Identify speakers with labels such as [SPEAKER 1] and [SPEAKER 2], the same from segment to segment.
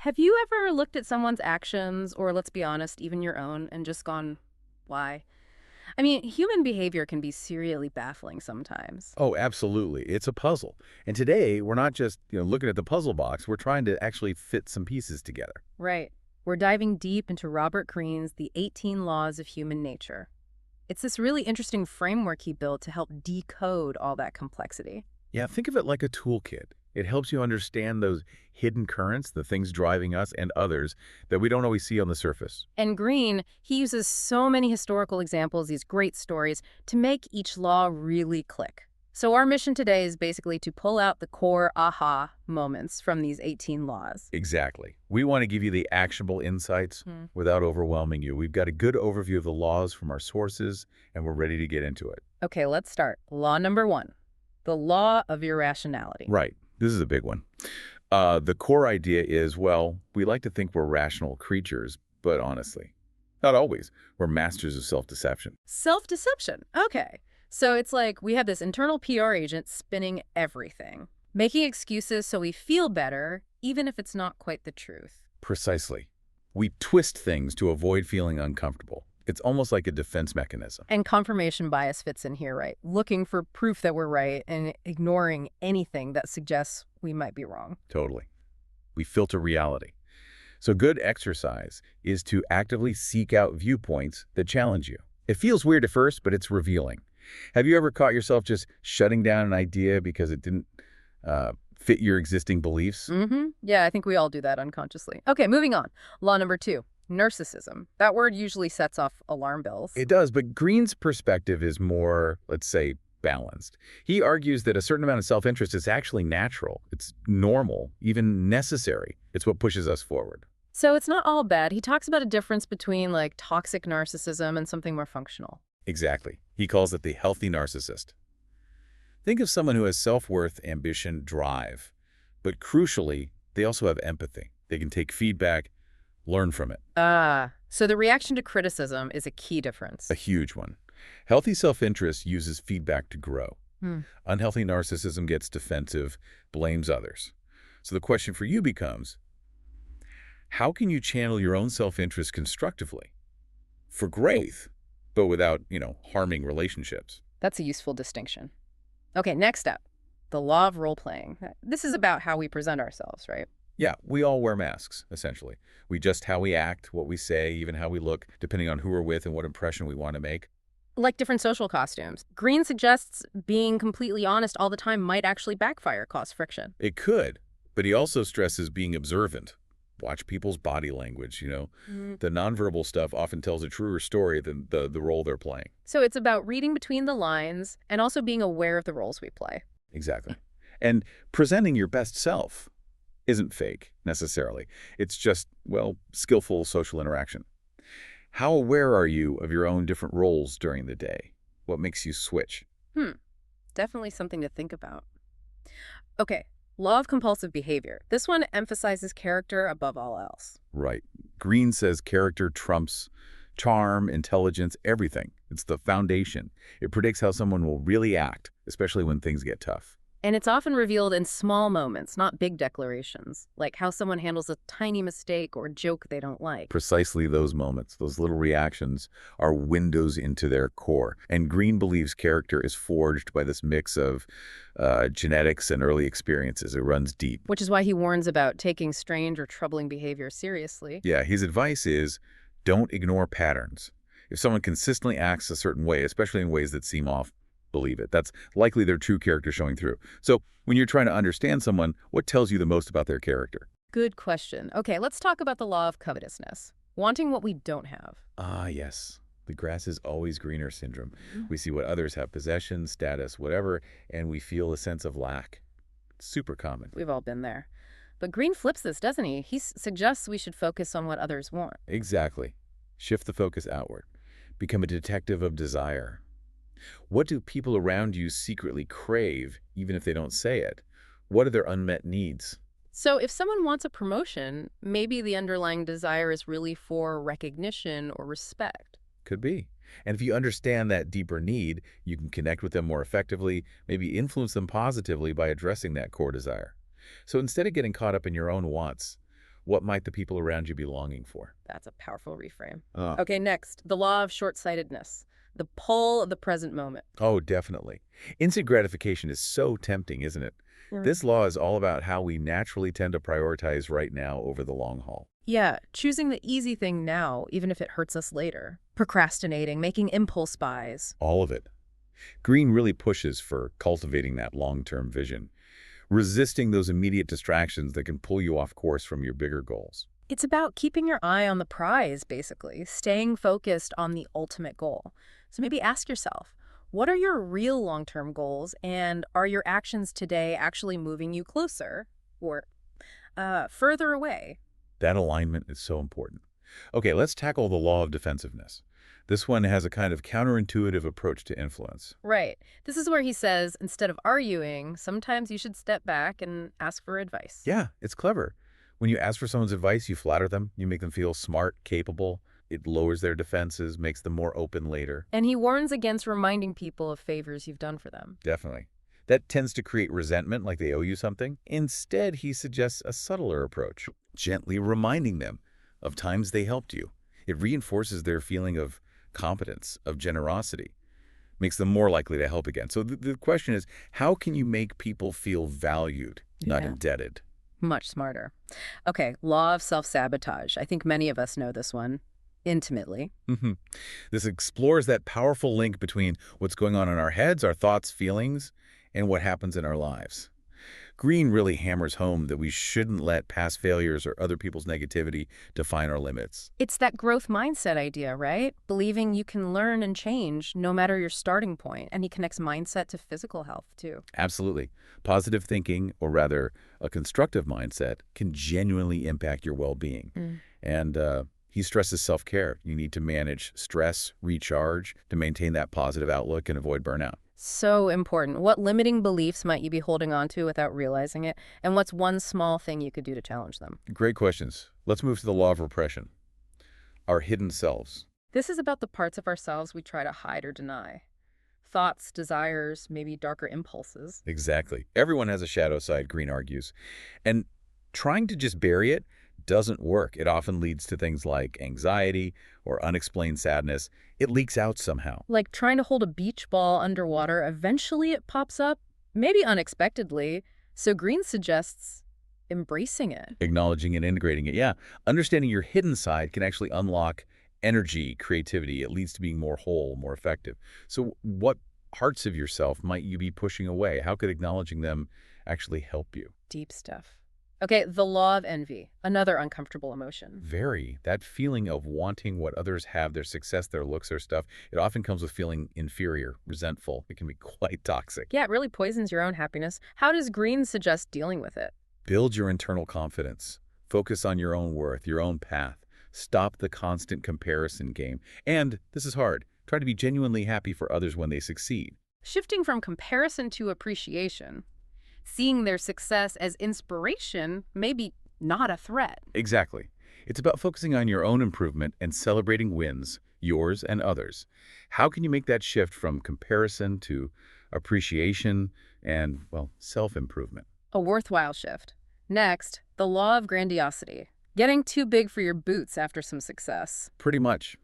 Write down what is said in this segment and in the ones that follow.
[SPEAKER 1] Have you ever looked at someone's actions, or let's be honest, even your own, and just gone, why? I mean, human behavior can be serially baffling sometimes.
[SPEAKER 2] Oh, absolutely. It's a puzzle. And today, we're not just, looking at the puzzle box. We're trying to actually fit some pieces together.
[SPEAKER 1] Right. We're diving deep into Robert Greene's The 18 Laws of Human Nature. It's this really interesting framework he built to help decode all that complexity.
[SPEAKER 2] Yeah, think of it like a toolkit. It helps you understand those hidden currents, the things driving us and others that we don't always see on the surface.
[SPEAKER 1] And Greene, he uses so many historical examples, these great stories, to make each law really click. So our mission today is basically to pull out the core aha moments from these 18 laws.
[SPEAKER 2] Exactly. We want to give you the actionable insights
[SPEAKER 1] Hmm.
[SPEAKER 2] without overwhelming you. We've got a good overview of the laws from our sources, and we're ready to get into it.
[SPEAKER 1] Okay, let's start. Law number 1, the law of irrationality.
[SPEAKER 2] Right. This is a big one. The core idea is, well, we like to think we're rational creatures, but honestly, not always. We're masters of self-deception.
[SPEAKER 1] Self-deception. Okay. So it's like we have this internal PR agent spinning everything, making excuses so we feel better, even if it's not quite the truth.
[SPEAKER 2] Precisely. We twist things to avoid feeling uncomfortable. It's almost like a defense mechanism.
[SPEAKER 1] And confirmation bias fits in here, right? Looking for proof that we're right and ignoring anything that suggests we might be wrong.
[SPEAKER 2] Totally. We filter reality. So good exercise is to actively seek out viewpoints that challenge you. It feels weird at first, but it's revealing. Have you ever caught yourself just shutting down an idea because it didn't fit your existing beliefs?
[SPEAKER 1] Yeah, I think we all do that unconsciously. Okay, moving on. Law number 2, narcissism. That word usually sets off alarm bells.
[SPEAKER 2] It does, but Greene's perspective is more, let's say, balanced. He argues that a certain amount of self-interest is actually natural. It's normal, even necessary. It's what pushes us forward.
[SPEAKER 1] So it's not all bad. He talks about a difference between like toxic narcissism and something more functional.
[SPEAKER 2] Exactly. He calls it the healthy narcissist. Think of someone who has self-worth, ambition, drive. But crucially, they also have empathy. They can take feedback, learn from it.
[SPEAKER 1] So the reaction to criticism is a key difference.
[SPEAKER 2] A huge one. Healthy self-interest uses feedback to grow.
[SPEAKER 1] Hmm.
[SPEAKER 2] Unhealthy narcissism gets defensive, blames others. So the question for you becomes, how can you channel your own self-interest constructively for growth, but without, harming relationships?
[SPEAKER 1] That's a useful distinction. Okay, next up, the law of role-playing. This is about how we present ourselves, right?
[SPEAKER 2] Yeah, we all wear masks, essentially. We adjust how we act, what we say, even how we look, depending on who we're with and what impression we want to make.
[SPEAKER 1] Like different social costumes. Greene suggests being completely honest all the time might actually backfire, cause friction.
[SPEAKER 2] It could, but he also stresses being observant. Watch people's body language, The nonverbal stuff often tells a truer story than the role they're playing.
[SPEAKER 1] So it's about reading between the lines and also being aware of the roles we play.
[SPEAKER 2] Exactly. And presenting your best self isn't fake, necessarily. It's just, skillful social interaction. How aware are you of your own different roles during the day? What makes you switch?
[SPEAKER 1] Definitely something to think about. Okay, law of compulsive behavior. This one emphasizes character above all else.
[SPEAKER 2] Right. Greene says character trumps charm, intelligence, everything. It's the foundation. It predicts how someone will really act, especially when things get tough.
[SPEAKER 1] And it's often revealed in small moments, not big declarations, like how someone handles a tiny mistake or joke they don't like.
[SPEAKER 2] Precisely those moments, those little reactions, are windows into their core. And Greene believes character is forged by this mix of genetics and early experiences. It runs deep.
[SPEAKER 1] Which is why he warns about taking strange or troubling behavior seriously.
[SPEAKER 2] Yeah, his advice is don't ignore patterns. If someone consistently acts a certain way, especially in ways that seem off, believe it. That's likely their true character showing through. So when you're trying to understand someone, what tells you the most about their character?
[SPEAKER 1] Good question. Okay, let's talk about the law of covetousness. Wanting what we don't have.
[SPEAKER 2] Ah, yes. The grass is always greener syndrome. We see what others have, possessions, status, whatever, and we feel a sense of lack. It's super common.
[SPEAKER 1] We've all been there. But Greene flips this, doesn't he? He suggests we should focus on what others want.
[SPEAKER 2] Exactly. Shift the focus outward. Become a detective of desire. What do people around you secretly crave, even if they don't say it? What are their unmet needs?
[SPEAKER 1] So if someone wants a promotion, maybe the underlying desire is really for recognition or respect.
[SPEAKER 2] Could be. And if you understand that deeper need, you can connect with them more effectively, maybe influence them positively by addressing that core desire. So instead of getting caught up in your own wants, what might the people around you be longing for?
[SPEAKER 1] That's a powerful reframe.
[SPEAKER 2] Uh,
[SPEAKER 1] Okay, next, the law of short-sightedness, the pull of the present moment.
[SPEAKER 2] oh, definitely. Instant gratification is so tempting, isn't it?
[SPEAKER 1] Mm.
[SPEAKER 2] This law is all about how we naturally tend to prioritize right now over the long haul.
[SPEAKER 1] Yeah, choosing the easy thing now, even if it hurts us later. Procrastinating, making impulse buys.
[SPEAKER 2] All of it. Green really pushes for cultivating that long-term vision, resisting those immediate distractions that can pull you off course from your bigger goals.
[SPEAKER 1] It's about keeping your eye on the prize, basically, staying focused on the ultimate goal. So maybe ask yourself, what are your real long-term goals, and are your actions today actually moving you closer or further away?
[SPEAKER 2] That alignment is so important. Okay, let's tackle the law of defensiveness. This one has a kind of counterintuitive approach to influence.
[SPEAKER 1] Right. This is where he says, instead of arguing, sometimes you should step back and ask for advice.
[SPEAKER 2] Yeah, it's clever. When you ask for someone's advice, you flatter them, you make them feel smart, capable. It lowers their defenses, makes them more open later.
[SPEAKER 1] And he warns against reminding people of favors you've done for them.
[SPEAKER 2] Definitely. That tends to create resentment, like they owe you something. Instead, he suggests a subtler approach, gently reminding them of times they helped you. It reinforces their feeling of competence, of generosity, makes them more likely to help again. So the question is, how can you make people feel valued, not
[SPEAKER 1] Yeah.
[SPEAKER 2] indebted?
[SPEAKER 1] Much smarter. Okay, law of self-sabotage. I think many of us know this one intimately.
[SPEAKER 2] Mhm. This explores that powerful link between what's going on in our heads, our thoughts, feelings, and what happens in our lives. Green really hammers home that we shouldn't let past failures or other people's negativity define our limits.
[SPEAKER 1] It's that growth mindset idea, right? Believing you can learn and change no matter your starting point. And he connects mindset to physical health, too.
[SPEAKER 2] Absolutely. Positive thinking, or rather a constructive mindset, can genuinely impact your well-being.
[SPEAKER 1] Mm.
[SPEAKER 2] And he stresses self-care. You need to manage stress, recharge, to maintain that positive outlook and avoid burnout.
[SPEAKER 1] So important. What limiting beliefs might you be holding on to without realizing it? And what's one small thing you could do to challenge them?
[SPEAKER 2] Great questions. Let's move to the law of repression, our hidden selves.
[SPEAKER 1] This is about the parts of ourselves we try to hide or deny. Thoughts, desires, maybe darker impulses.
[SPEAKER 2] Exactly. Everyone has a shadow side, Green argues. And trying to just bury it doesn't work. It often leads to things like anxiety or unexplained sadness. It leaks out somehow.
[SPEAKER 1] Like trying to hold a beach ball underwater, eventually it pops up, maybe unexpectedly. So Green suggests embracing it.
[SPEAKER 2] Acknowledging and integrating it, yeah. Understanding your hidden side can actually unlock energy, creativity. It leads to being more whole, more effective. So what parts of yourself might you be pushing away? How could acknowledging them actually help you?
[SPEAKER 1] Deep stuff. Okay, the law of envy, another uncomfortable emotion.
[SPEAKER 2] Very. That feeling of wanting what others have, their success, their looks, their stuff, it often comes with feeling inferior, resentful. It can be quite toxic.
[SPEAKER 1] Yeah, it really poisons your own happiness. How does Green suggest dealing with it?
[SPEAKER 2] Build your internal confidence. Focus on your own worth, your own path. Stop the constant comparison game. And, this is hard, try to be genuinely happy for others when they succeed.
[SPEAKER 1] Shifting from comparison to appreciation, seeing their success as inspiration, maybe not a threat.
[SPEAKER 2] Exactly. It's about focusing on your own improvement and celebrating wins, yours and others. How can you make that shift from comparison to appreciation and, well, self-improvement?
[SPEAKER 1] A worthwhile shift. Next, the law of grandiosity. Getting too big for your boots after some success.
[SPEAKER 2] Pretty much.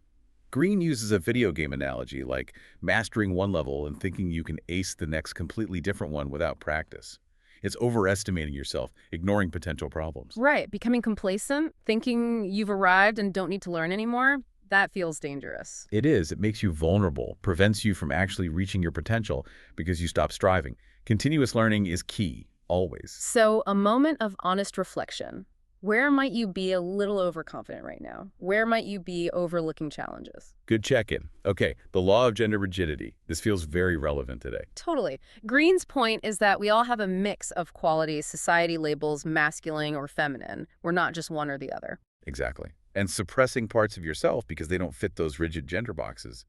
[SPEAKER 2] Green uses a video game analogy, like mastering one level and thinking you can ace the next completely different one without practice. It's overestimating yourself, ignoring potential problems.
[SPEAKER 1] Right, becoming complacent, thinking you've arrived and don't need to learn anymore, that feels dangerous.
[SPEAKER 2] It is. It makes you vulnerable, prevents you from actually reaching your potential because you stop striving. Continuous learning is key, always.
[SPEAKER 1] So, a moment of honest reflection. Where might you be a little overconfident right now? Where might you be overlooking challenges?
[SPEAKER 2] Good check-in. Okay, the law of gender rigidity. This feels very relevant today.
[SPEAKER 1] Totally. Green's point is that we all have a mix of qualities society labels masculine or feminine. We're not just one or the other.
[SPEAKER 2] Exactly. And suppressing parts of yourself because they don't fit those rigid gender boxes,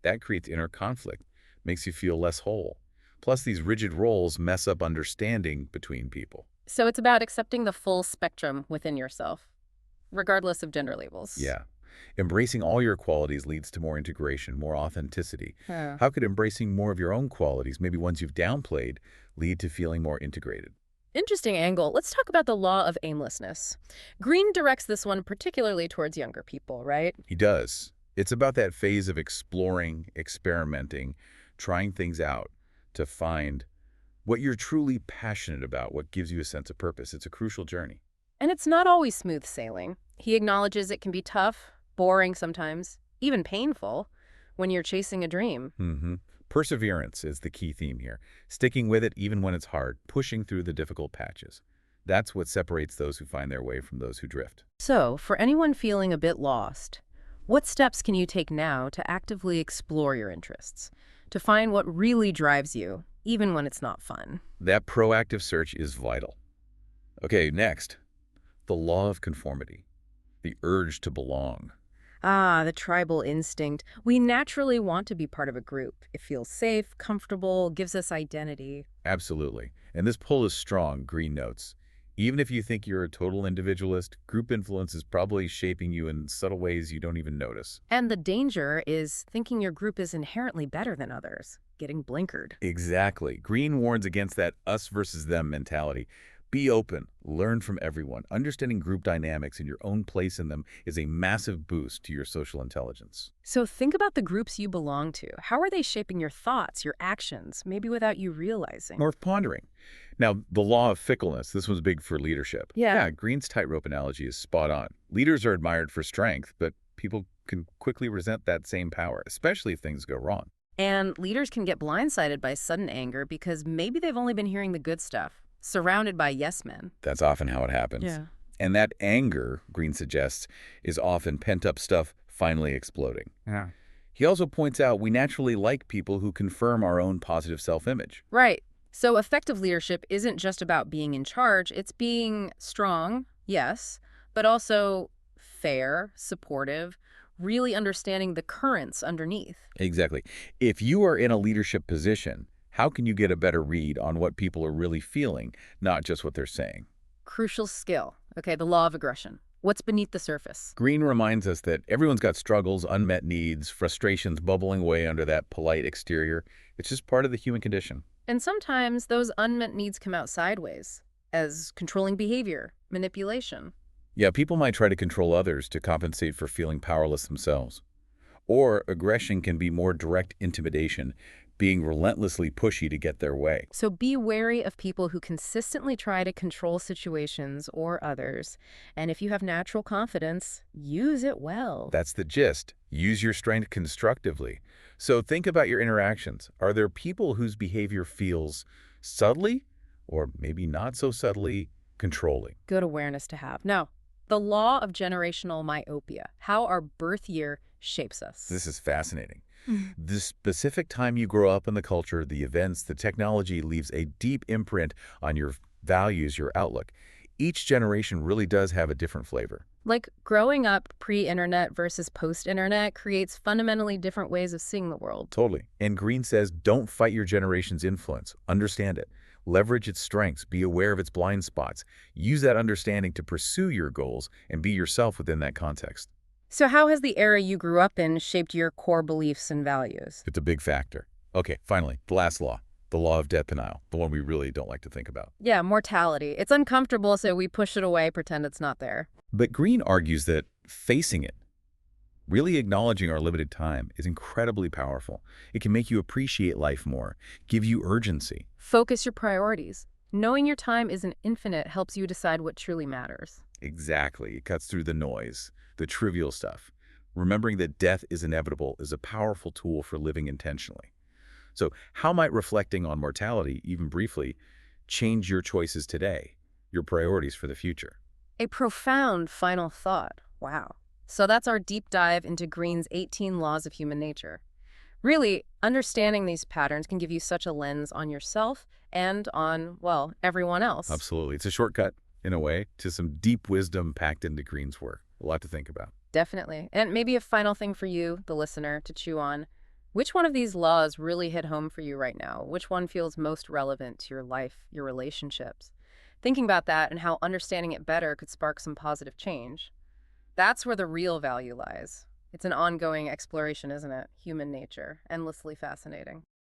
[SPEAKER 2] that creates inner conflict, makes you feel less whole. Plus, these rigid roles mess up understanding between people.
[SPEAKER 1] So it's about accepting the full spectrum within yourself, regardless of gender labels.
[SPEAKER 2] Yeah. Embracing all your qualities leads to more integration, more authenticity.
[SPEAKER 1] Huh.
[SPEAKER 2] How could embracing more of your own qualities, maybe ones you've downplayed, lead to feeling more integrated?
[SPEAKER 1] Interesting angle. Let's talk about the law of aimlessness. Greene directs this one particularly towards younger people, right?
[SPEAKER 2] He does. It's about that phase of exploring, experimenting, trying things out to find what you're truly passionate about, what gives you a sense of purpose. It's a crucial journey.
[SPEAKER 1] And it's not always smooth sailing. He acknowledges it can be tough, boring sometimes, even painful when you're chasing a dream.
[SPEAKER 2] Perseverance is the key theme here. Sticking with it even when it's hard, pushing through the difficult patches. That's what separates those who find their way from those who drift.
[SPEAKER 1] So, for anyone feeling a bit lost, what steps can you take now to actively explore your interests, to find what really drives you, even when it's not fun?
[SPEAKER 2] That proactive search is vital. Okay, next, the law of conformity, the urge to belong.
[SPEAKER 1] Ah, the tribal instinct. We naturally want to be part of a group. It feels safe, comfortable, gives us identity.
[SPEAKER 2] Absolutely. And this pull is strong, Greene notes. Even if you think you're a total individualist, group influence is probably shaping you in subtle ways you don't even notice.
[SPEAKER 1] And the danger is thinking your group is inherently better than others, getting blinkered.
[SPEAKER 2] Exactly. Greene warns against that us versus them mentality. Be open, learn from everyone. Understanding group dynamics and your own place in them is a massive boost to your social intelligence.
[SPEAKER 1] So think about the groups you belong to. How are they shaping your thoughts, your actions, maybe without you realizing?
[SPEAKER 2] Worth pondering. Now, the law of fickleness, this one's big for leadership.
[SPEAKER 1] Yeah.
[SPEAKER 2] Greene's tightrope analogy is spot on. Leaders are admired for strength, but people can quickly resent that same power, especially if things go wrong.
[SPEAKER 1] And leaders can get blindsided by sudden anger because maybe they've only been hearing the good stuff, surrounded by yes men.
[SPEAKER 2] That's often how it happens.
[SPEAKER 1] Yeah.
[SPEAKER 2] And that anger, Greene suggests, is often pent-up stuff finally exploding.
[SPEAKER 1] Yeah.
[SPEAKER 2] He also points out we naturally like people who confirm our own positive self-image.
[SPEAKER 1] Right. So effective leadership isn't just about being in charge. It's being strong, yes, but also fair, supportive, really understanding the currents underneath.
[SPEAKER 2] Exactly. If you are in a leadership position, how can you get a better read on what people are really feeling, not just what they're saying?
[SPEAKER 1] Crucial skill. Okay, the law of aggression. What's beneath the surface?
[SPEAKER 2] Greene reminds us that everyone's got struggles, unmet needs, frustrations bubbling away under that polite exterior. It's just part of the human condition.
[SPEAKER 1] And sometimes those unmet needs come out sideways, as controlling behavior, manipulation.
[SPEAKER 2] Yeah, people might try to control others to compensate for feeling powerless themselves. Or aggression can be more direct intimidation, being relentlessly pushy to get their way.
[SPEAKER 1] So be wary of people who consistently try to control situations or others. And if you have natural confidence, use it well.
[SPEAKER 2] That's the gist. Use your strength constructively. So think about your interactions. Are there people whose behavior feels subtly, or maybe not so subtly, controlling?
[SPEAKER 1] Good awareness to have. Now, the law of generational myopia, how our birth year shapes us.
[SPEAKER 2] This is fascinating. The specific time you grow up in the culture, the events, the technology leaves a deep imprint on your values, your outlook. Each generation really does have a different flavor.
[SPEAKER 1] Like growing up pre-internet versus post-internet creates fundamentally different ways of seeing the world.
[SPEAKER 2] Totally. And Greene says, don't fight your generation's influence. Understand it. Leverage its strengths. Be aware of its blind spots. Use that understanding to pursue your goals and be yourself within that context.
[SPEAKER 1] So how has the era you grew up in shaped your core beliefs and values?
[SPEAKER 2] It's a big factor. Okay, finally, the last law, the law of death denial, the one we really don't like to think about.
[SPEAKER 1] Yeah, mortality. It's uncomfortable, so we push it away, pretend it's not there.
[SPEAKER 2] But Greene argues that facing it, really acknowledging our limited time, is incredibly powerful. It can make you appreciate life more, give you urgency.
[SPEAKER 1] Focus your priorities. Knowing your time isn't infinite helps you decide what truly matters.
[SPEAKER 2] Exactly. It cuts through the noise, the trivial stuff. Remembering that death is inevitable is a powerful tool for living intentionally. So how might reflecting on mortality, even briefly, change your choices today, your priorities for the future?
[SPEAKER 1] A profound final thought. Wow. So that's our deep dive into Greene's 18 laws of human nature. Really, understanding these patterns can give you such a lens on yourself and on, well, everyone else.
[SPEAKER 2] Absolutely. It's a shortcut, in a way, to some deep wisdom packed into Greene's work. A lot to think about.
[SPEAKER 1] Definitely. And maybe a final thing for you, the listener, to chew on. Which one of these laws really hit home for you right now? Which one feels most relevant to your life, your relationships? Thinking about that and how understanding it better could spark some positive change. That's where the real value lies. It's an ongoing exploration, isn't it? Human nature, endlessly fascinating.